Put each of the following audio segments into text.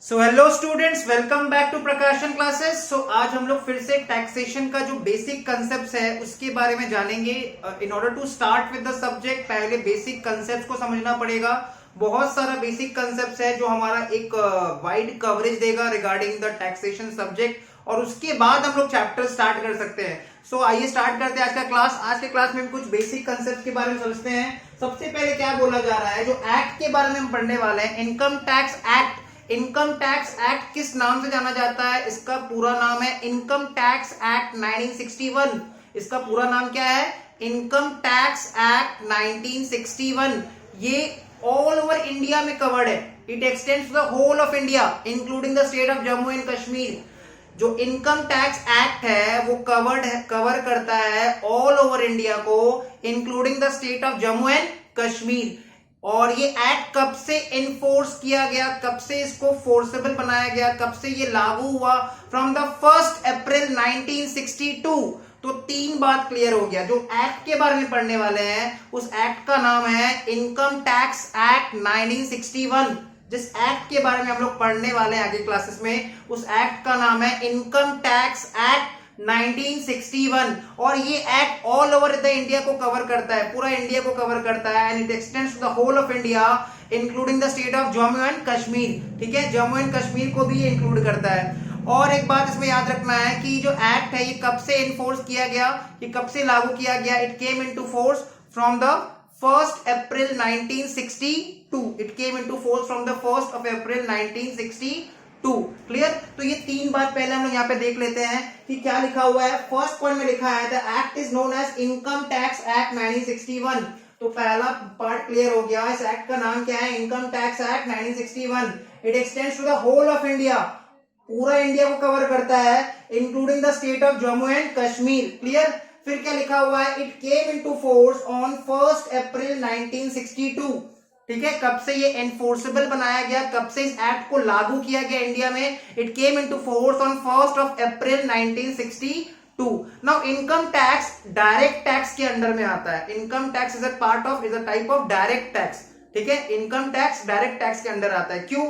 So hello students, welcome back to Prakashan classes. So आज हम लोग फिर से टैक्सेशन का जो बेसिक कंसेप्ट है उसके बारे में जानेंगे। In order to start with the subject पहले बेसिक कंसेप्ट को समझना पड़ेगा। बहुत सारा बेसिक कंसेप्ट है जो हमारा एक वाइड कवरेज देगा रिगार्डिंग द टैक्सेशन सब्जेक्ट, और उसके बाद हम लोग चैप्टर स्टार्ट कर सकते हैं। सो आइए स्टार्ट करते हैं आज का क्लास। आज के क्लास में हम कुछ बेसिक कंसेप्ट के बारे में समझते हैं। सबसे पहले क्या बोला जा रहा है, जो एक्ट के बारे में हम पढ़ने वाले हैं, income tax act. Income tax act किस नाम से जाना जाता है? इसका पूरा नाम है इनकम टैक्स एक्ट 1961। इसका पूरा नाम क्या है? Income tax act 1961। ये ऑल ओवर इंडिया में कवर्ड है। It extends the whole of India including the state of Jammu and Kashmir. जो इनकम टैक्स एक्ट है वो कवर करता है ऑल ओवर इंडिया को including the state of Jammu and Kashmir. और ये एक्ट कब से इन्फोर्स किया गया, कब से इसको फोर्सेबल बनाया गया, कब से ये लागू हुआ? From the 1 April 1962। तो तीन बात क्लियर हो गया। जो एक्ट के बारे में पढ़ने वाले हैं उस एक्ट का नाम है इनकम टैक्स एक्ट 1961। जिस एक्ट के बारे में हम लोग पढ़ने वाले हैं आगे क्लासेस में, उस एक्ट का नाम है इनकम टैक्स एक्ट 1961। और ये एक्ट ऑल ओवर द इंडिया को कवर करता है, पूरा इंडिया को कवर करता है। And it extends to the whole of India including the state of Jammu and Kashmir. ठीक है, जम्मू एंड कश्मीर को भी इंक्लूड करता है। और एक बात इसमें याद रखना है कि जो एक्ट है ये कब से इन्फोर्स किया गया, ये कब से लागू किया गया? It came into force from the 1 April 1962। It came into force from the 1 April 1962। Clear? तो ये तीन बात पहले हम लोग यहाँ पे देख लेते हैं कि क्या लिखा हुआ है। फर्स्ट पॉइंट में लिखा है the act is known as income tax act 1961। तो पहला पार्ट क्लियर हो गया। इस एक्ट का नाम क्या है? Income tax act 1961। It extends to the whole of India, पूरा इंडिया को कवर करता है including the state of Jammu and Kashmir. Clear? फिर क्या लिखा हुआ है? It came into force on 1 April 1962। ठीक है, कब से ये एनफोर्सेबल बनाया गया, कब से इस एक्ट को लागू किया गया इंडिया में? It came into force on 1 April 1962। Now income tax direct tax के अंडर में आता है। Income tax is a type of direct tax. ठीक है, इनकम टैक्स डायरेक्ट टैक्स के अंडर आता है। क्यों?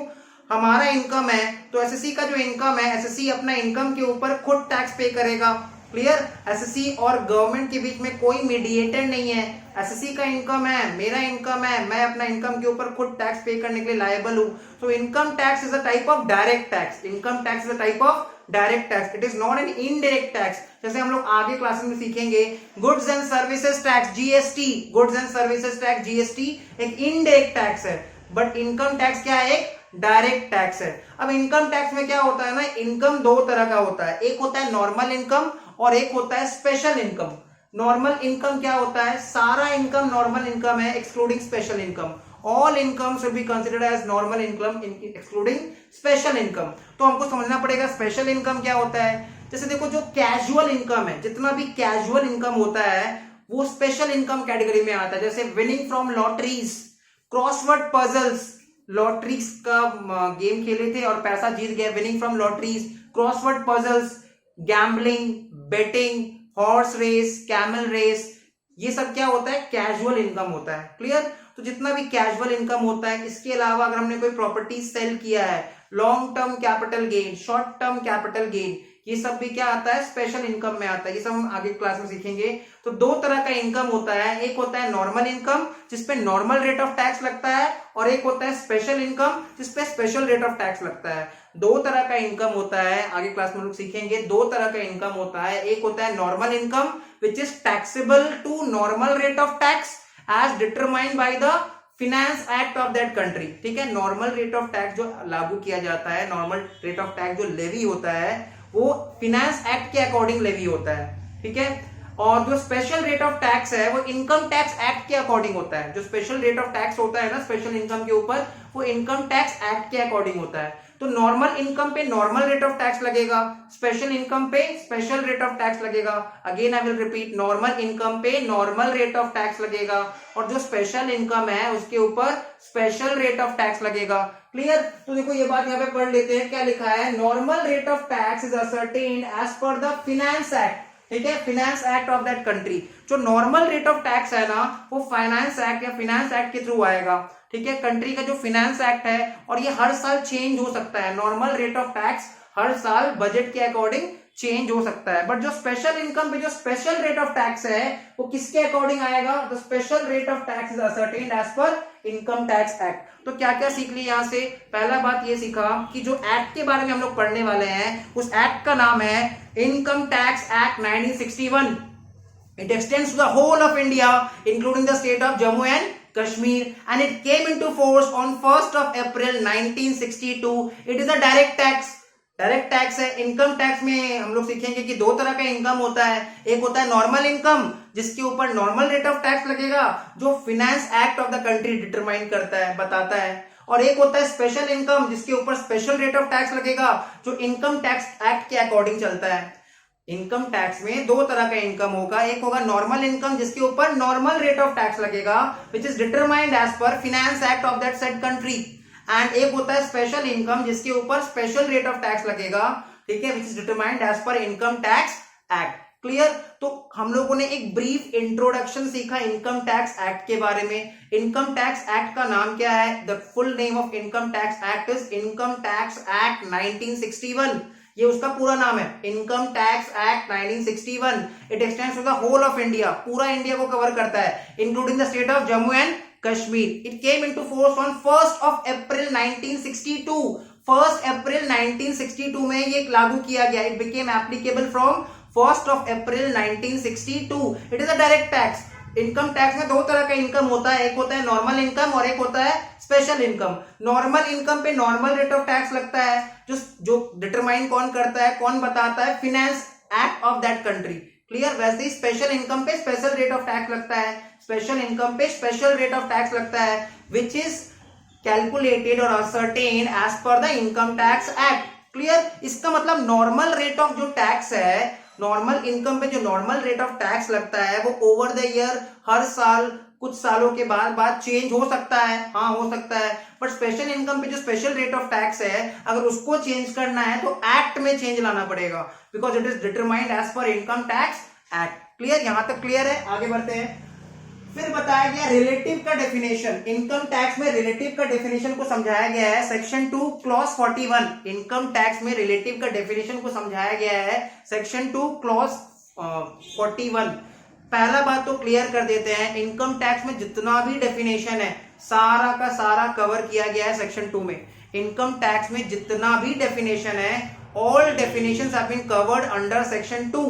हमारा इनकम है तो एसएससी का जो इनकम है, एसएससी अपना इनकम के ऊपर खुद टैक्स पे करेगा। क्लियर? एसएससी और गवर्नमेंट के बीच में कोई मीडिएटर नहीं है। एसएससी का इनकम है, मेरा इनकम है, मैं अपना इनकम के ऊपर खुद टैक्स पे करने के लिए लायबल हूं। So income tax is a type of direct tax. Income tax is a type of direct tax. It is not an indirect tax. जैसे हम लोग आगे क्लासेस में सीखेंगे, goods and services tax GST, goods and services tax GST एक indirect tax है, but income tax क्या है? एक डायरेक्ट टैक्स है। अब इनकम टैक्स में क्या होता है ना, इनकम दो तरह का होता है। एक होता है नॉर्मल इनकम और एक होता है स्पेशल इनकम। नॉर्मल इनकम क्या होता है? सारा इनकम नॉर्मल इनकम है excluding special income. All income should be considered as normal income excluding special income. तो हमको समझना पड़ेगा स्पेशल इनकम क्या होता है। जैसे देखो, जो कैजुअल इनकम है, जितना भी कैजुअल इनकम होता है वो स्पेशल इनकम कैटेगरी में आता है। जैसे winning from lotteries, crossword puzzles, lotteries का गेम खेले थे और पैसा जीत गया, winning from lotteries, crossword puzzles, gambling, betting, horse race, camel race, ये सब क्या होता है? कैजुअल इनकम होता है। क्लियर? तो जितना भी कैजुअल इनकम होता है, इसके अलावा अगर हमने कोई प्रॉपर्टी सेल किया है, long term capital gain, short term capital gain, ये सब भी क्या आता है? स्पेशल इनकम में आता है। ये सब हम आगे क्लास में सीखेंगे। तो दो तरह का इनकम होता है। एक होता है नॉर्मल इनकम जिसपे नॉर्मल रेट ऑफ टैक्स लगता है, और एक होता है स्पेशल इनकम जिसपे स्पेशल रेट ऑफ टैक्स लगता है। दो तरह का इनकम होता है, आगे क्लास में लोग सीखेंगे। दो तरह का इनकम होता है। एक होता है normal income which is taxable to normal rate of tax as determined by the finance act of that country. ठीक है, नॉर्मल रेट ऑफ टैक्स जो लागू किया जाता है, नॉर्मल रेट ऑफ टैक्स जो लेवी होता है वो फिनेंस एक्ट के अकॉर्डिंग लेवी होता है। ठीक है, और जो स्पेशल रेट ऑफ टैक्स है वो इनकम टैक्स एक्ट के अकॉर्डिंग होता है। जो स्पेशल रेट ऑफ टैक्स होता है ना स्पेशल इनकम के ऊपर, वो इनकम टैक्स एक्ट के अकॉर्डिंग होता है। तो नॉर्मल इनकम पे नॉर्मल रेट ऑफ टैक्स लगेगा, स्पेशल इनकम पे स्पेशल रेट ऑफ टैक्स लगेगा। Again I will repeat, normal income पे नॉर्मल रेट ऑफ टैक्स लगेगा, और जो स्पेशल इनकम है उसके ऊपर स्पेशल रेट ऑफ टैक्स लगेगा। क्लियर? तो देखो ये बात यहाँ पे पढ़ लेते हैं। क्या लिखा है? Normal rate of tax is ascertained as per the finance act. ठीक है, finance act of that country. जो नॉर्मल रेट ऑफ टैक्स है ना वो फाइनेंस एक्ट या फिनेंस एक्ट के थ्रू आएगा। ठीक है, कंट्री का जो फिनेंस एक्ट है और ये हर साल चेंज हो सकता है। नॉर्मल रेट ऑफ टैक्स हर साल बजट के अकॉर्डिंग चेंज हो सकता है, बट जो स्पेशल इनकम पे जो स्पेशल रेट ऑफ टैक्स है वो किसके अकॉर्डिंग आएगा? The special rate of tax is ascertained as per income tax act. तो क्या क्या सीख लिया यहां से? पहला बात ये सीखा कि जो एक्ट के बारे में हम लोग पढ़ने वाले हैं उस एक्ट का नाम है income tax act 1961। It extends to the whole of India including the state of Jammu and Kashmir and it came into force on 1st of April 1962. It is a direct tax. Direct tax है। Income tax में हम लोग सीखेंगे कि दो तरह का income होता है। एक होता है नॉर्मल इनकम जिसके ऊपर नॉर्मल रेट ऑफ टैक्स लगेगा जो finance act of the country determine करता है, बताता है, और एक होता है स्पेशल इनकम जिसके ऊपर स्पेशल रेट ऑफ टैक्स लगेगा जो इनकम टैक्स एक्ट के अकॉर्डिंग चलता है। इनकम टैक्स में दो तरह का इनकम होगा, एक होगा नॉर्मल इनकम जिसके ऊपर नॉर्मल रेट ऑफ टैक्स लगेगा which is determined as per finance act of that said country, and एक होता है स्पेशल इनकम जिसके ऊपर स्पेशल रेट ऑफ टैक्स लगेगा, ठीक है, which is determined as per income tax act. Clear? तो हम लोगों ने एक ब्रीफ इंट्रोडक्शन सीखा इनकम टैक्स एक्ट के बारे में। इनकम टैक्स एक्ट का नाम क्या है? The full name of income tax act is income tax act 1961। ये उसका पूरा नाम है, income tax act 1961। It extends to the whole of India, पूरा इंडिया को कवर करता है, including the state of Jammu and Kashmir. It came into force on 1st of April 1962। 1st April 1962 में ये लागू किया गया। It became applicable from 1st of April 1962। It is a direct tax. Income tax में दो तरह का इनकम होता है, एक होता है नॉर्मल इनकम और एक होता है स्पेशल इनकम। नॉर्मल इनकम पे नॉर्मल रेट ऑफ टैक्स लगता है जो डिटरमाइन कौन करता है, कौन बताता है? Finance act of that country. Clear? वैसे ही स्पेशल इनकम पे स्पेशल रेट ऑफ टैक्स लगता है, स्पेशल इनकम पे स्पेशल रेट ऑफ टैक्स लगता है विच इज कैलकुलेटेड और ascertain as per the income tax act. Clear? इसका मतलब नॉर्मल रेट ऑफ जो टैक्स है, नॉर्मल इनकम पे जो नॉर्मल रेट ऑफ टैक्स लगता है वो ओवर द ईयर हर साल कुछ सालों के बाद चेंज हो सकता है। हाँ, हो सकता है, बट स्पेशल इनकम पे जो स्पेशल रेट ऑफ टैक्स है अगर उसको चेंज करना है तो एक्ट में चेंज लाना पड़ेगा because it is determined as per income tax act. Clear? यहां तक क्लियर है? आगे बढ़ते हैं। फिर बताया गया रिलेटिव का डेफिनेशन। इनकम टैक्स में रिलेटिव का डेफिनेशन को समझाया गया है सेक्शन 2 क्लॉज 41। इनकम टैक्स में रिलेटिव का डेफिनेशन को समझाया गया है सेक्शन 2 क्लॉज 41। पहला बात तो क्लियर कर देते हैं, इनकम टैक्स में जितना भी डेफिनेशन है सारा का सारा कवर किया गया है सेक्शन 2 में। इनकम टैक्स में जितना भी डेफिनेशन है all definitions have been covered under section 2।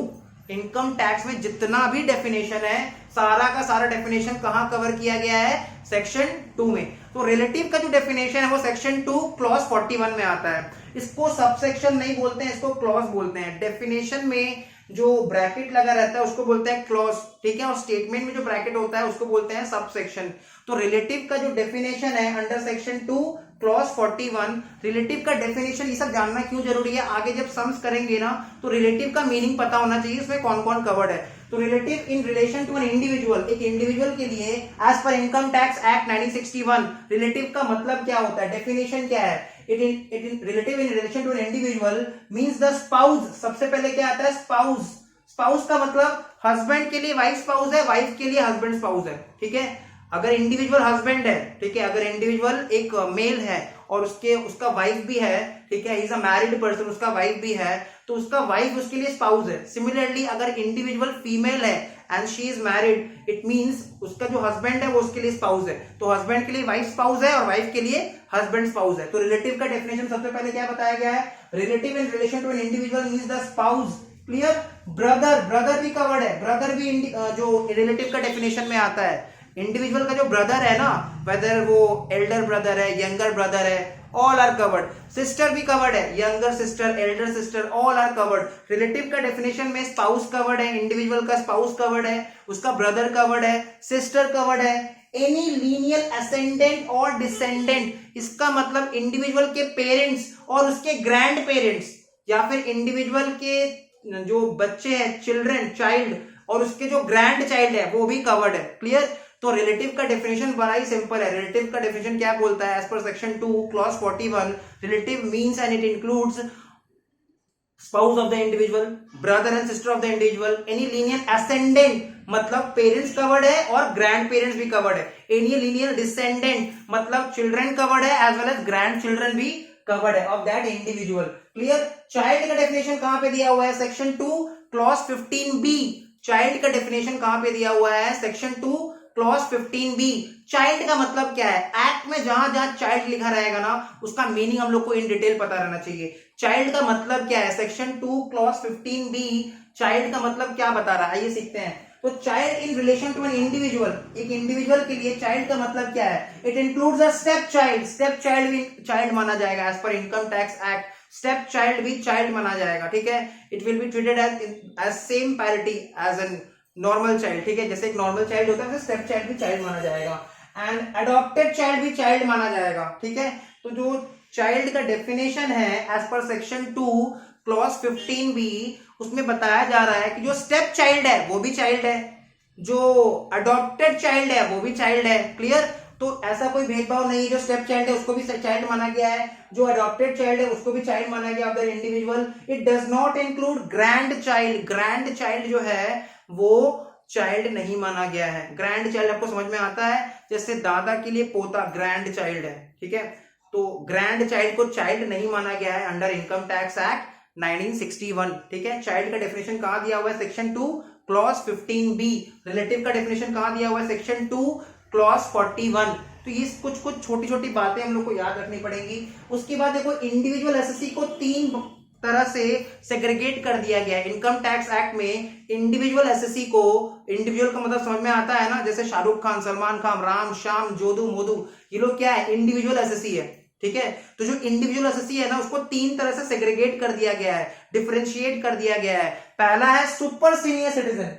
Income tax में जितना भी डेफिनेशन है सारा का सारा डेफिनेशन कहां कवर किया गया है? सेक्शन 2 में। तो रिलेटिव का जो डेफिनेशन है वो सेक्शन 2 क्लॉज 41 में आता है। इसको सबसेक्शन नहीं बोलते हैं, इसको क्लॉज बोलते हैं। डेफिनेशन में जो ब्रैकेट लगा रहता है उसको बोलते हैं क्लॉज, ठीक है, और स्टेटमेंट में जो ब्रैकेट होता है उसको बोलते हैं सबसेक्शन। तो रिलेटिव का जो डेफिनेशन है अंडर सेक्शन 2 क्लॉज 41, रिलेटिव का डेफिनेशन, ये सब जानना क्यों जरूरी है? आगे जब सम्स करेंगे ना तो रिलेटिव का मीनिंग पता होना चाहिए, इसमें कौन कौन कवर्ड है। तो relative in relation to an individual, एक इंडिविजुअल के लिए as per income tax act 1961 relative का मतलब क्या होता है? डेफिनेशन क्या है? Relative in relation to an individual means the spouse. सबसे पहले क्या आता है? स्पाउस। स्पाउस का मतलब हस्बैंड के लिए वाइफ स्पाउस है, वाइफ के लिए हस्बैंड स्पाउस है, ठीक है। अगर इंडिविजुअल हस्बैंड है, ठीक है, अगर इंडिविजुअल एक मेल है और उसका वाइफ भी है, ठीक है, इज अ मैरिड पर्सन, उसका वाइफ भी है, तो उसका वाइफ उसके लिए स्पाउस है। सिमिलरली अगर इंडिविजुअल फीमेल है and she is married, it means उसका जो हस्बैंड है वो उसके लिए स्पाउस है। तो हस्बैंड के लिए वाइफ स्पाउस है और वाइफ के लिए हस्बैंड स्पाउस है। तो रिलेटिव का डेफिनेशन सबसे पहले क्या बताया गया है? Relative in relation to an individual means the spouse. Clear? Brother, brother भी कवर्ड है, ब्रदर भी जो रिलेटिव का डेफिनेशन में आता है। इंडिविजुअल का जो ब्रदर है ना, वेदर वो एल्डर ब्रदर है, यंगर ब्रदर है, ऑल आर कवर्ड। सिस्टर भी कवर्ड है, younger sister, elder sister, all are covered. Relative का डेफिनेशन में स्पाउस कवर्ड है, इंडिविजुअल का स्पाउस कवर्ड है, उसका ब्रदर कवर्ड है, सिस्टर कवर्ड है, एनी लीनियल असेंडेंट और डिसेंडेंट। इसका मतलब इंडिविजुअल के पेरेंट्स और उसके ग्रैंड पेरेंट्स, या फिर इंडिविजुअल के जो बच्चे हैं, चिल्ड्रन, चाइल्ड, और उसके जो ग्रैंड चाइल्ड है वो भी कवर्ड है। क्लियर? तो रिलेटिव का डेफिनेशन बड़ा ही सिंपल है। रिलेटिव का डेफिनेशन क्या बोलता है? As per section 2 clause 41, relative means and it includes spouse of the individual, brother and sister of the individual, any linear ascendant मतलब पेरेंट्स कवर्ड है और ग्रैंड पेरेंट्स भी कवर्ड है, एनी लीनियर डिसेंडेंट मतलब children covered है as well as grandchildren भी covered है of that individual. Clear. Child का डेफिनेशन कहां पे दिया हुआ है? Section 2 clause 15b। चाइल्ड का डेफिनेशन कहां पे दिया हुआ है? Section 2 clause 15b। चाइल्ड का मतलब क्या है? एक्ट में जहां जहां चाइल्ड लिखा रहेगा ना उसका मीनिंग हम लोग को इन डिटेल पता रहना चाहिए। चाइल्ड का मतलब क्या है? सेक्शन 2 क्लॉज 15b चाइल्ड का मतलब क्या बता रहा है, आइए सीखते हैं। तो child in relation to an individual, एक इंडिविजुअल के लिए चाइल्ड का मतलब क्या है? It includes a stepchild. Stepchild भी चाइल्ड माना जाएगा as per income tax act. Stepchild भी चाइल्ड माना जाएगा, ठीक है। It will be treated as same parity as an normal child, ठीक है। जैसे एक नॉर्मल चाइल्ड होता है वैसे स्टेप चाइल्ड भी चाइल्ड माना जाएगा। एंड अडॉप्टेड चाइल्ड भी चाइल्ड माना जाएगा, ठीक है। तो जो चाइल्ड का डेफिनेशन है as per section 2 clause 15b उसमें बताया जा रहा है कि जो स्टेप चाइल्ड है वो भी चाइल्ड है, जो अडॉप्टेड चाइल्ड है वो भी चाइल्ड है। क्लियर। तो ऐसा कोई भेदभाव नहीं, जो स्टेप चाइल्ड है उसको भी चाइल्ड माना गया है, जो अडॉप्टेड चाइल्ड है उसको भी चाइल्ड माना गया of the individual. It does not include grand child. Grand child जो है वो चाइल्ड नहीं माना गया है। ग्रैंड चाइल्ड आपको समझ में आता है, जैसे दादा के लिए पोता ग्रैंड चाइल्ड है, ठीक है। तो ग्रैंड चाइल्ड को चाइल्ड नहीं माना गया है अंडर इनकम टैक्स एक्ट 1961, ठीक है। चाइल्ड का डेफिनेशन कहां दिया हुआ है? Section 2 clause 15b। रिलेटिव का डेफिनेशन कहां दिया हुआ है? Section 2 clause 41। तो ये कुछ कुछ छोटी छोटी बातें हम लोग को याद रखनी पड़ेंगी। उसके बाद देखो इंडिविजुअल एसएससी को 3 तरह से सेग्रीगेट कर दिया गया है इनकम टैक्स एक्ट में। इंडिविजुअल एसएससी को, इंडिविजुअल का मतलब समझ में आता है ना, जैसे शाहरुख खान, सलमान खान, राम श्याम जोधू मोदू, ये लोग क्या है? इंडिविजुअल एसएससी है, ठीक है। तो जो इंडिविजुअल एसएससी है ना उसको 3 तरह से सेग्रीगेट कर दिया गया है, डिफरेंशिएट कर दिया गया है। पहला है सुपर सीनियर सिटीजन,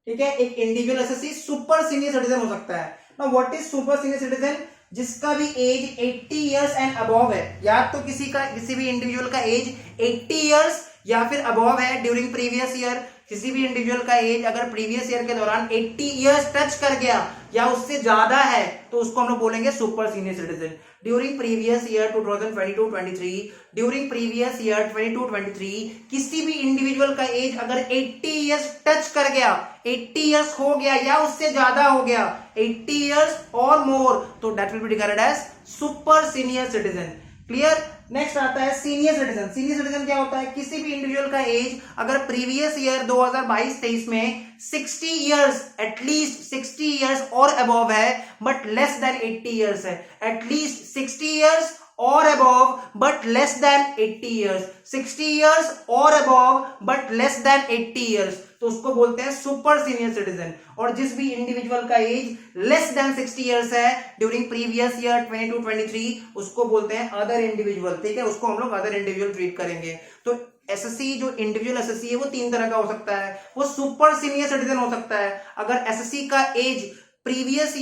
ठीक है। एक individual SSC super senior citizen हो सकता है। Now what is super senior citizen? जिसका भी एज 80 इयर्स एंड अबव है, या तो किसी भी इंडिविजुअल का एज 80 इयर्स या फिर अबव है ड्यूरिंग प्रीवियस ईयर। किसी भी इंडिविजुअल का एज अगर प्रीवियस ईयर के दौरान 80 इयर्स टच कर गया या उससे ज्यादा है तो उसको हम लोग बोलेंगे super senior citizen. During previous year 2022-23, during previous year 22-23 किसी भी इंडिविजुअल का एज अगर 80 इयर्स टच कर गया, 80 इयर्स हो गया या उससे ज्यादा हो गया, 80 इयर्स और मोर, तो that will be declared as super senior citizen. Clear. Next आता है सीनियर सिटीजन। सीनियर सिटीजन क्या होता है? किसी भी इंडिविजुअल का एज अगर प्रीवियस ईयर 2022-23 में 60 इयर्स, एटलीस्ट 60 इयर्स और अबव है बट लेस देन 80 इयर्स है, एटलीस्ट 60 इयर्स और above but less than 80 years, 60 years और above but less than 80 years, तो उसको बोलते हैं सुपर सीनियर सिटीजन। और जिस भी इंडिविजुअल का एज लेस देन 60 इयर्स है ड्यूरिंग प्रीवियस ईयर 22-23 उसको बोलते हैं अदर इंडिविजुअल, ठीक है। उसको हम लोग अदर इंडिविजुअल ट्रीट करेंगे। तो एसएससी जो इंडिविजुअल एसएससी है वो 3 तरह का हो सकता है। वो सुपर सीनियर सिटीजन हो सकता है अगर एसएससी का एज प्रीवियस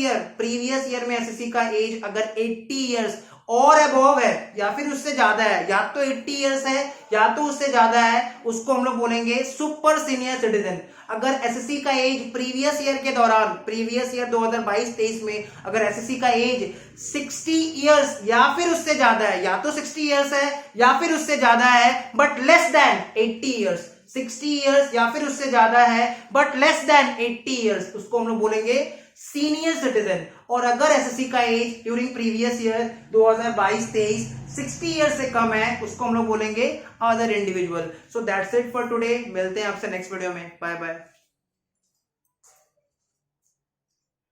ईयर में एसएससी का एज अगर 80 इयर्स और अबव है या फिर उससे ज्यादा है, या तो 80 इयर्स है या तो उससे ज्यादा है, उसको हम लोग बोलेंगे सुपर सीनियर सिटीजन। अगर एसएससी का एज प्रीवियस ईयर के दौरान, प्रीवियस ईयर 2022-23 में अगर एसएससी का एज 60 इयर्स या फिर उससे ज्यादा है, या तो 60 इयर्स है या फिर उससे ज्यादा है but less than 80 years, 60 years या फिर उससे ज्यादा है बट लेस देन 80 इयर्स, उसको हम लोग बोलेंगे सीनियर सिटीजन। और अगर एसएससी का age during previous year 2022-23 60 years से कम है उसको हम लोग बोलेंगे other individual. So that's it for today. मिलते हैं आपसे नेक्स्ट वीडियो में। Bye bye.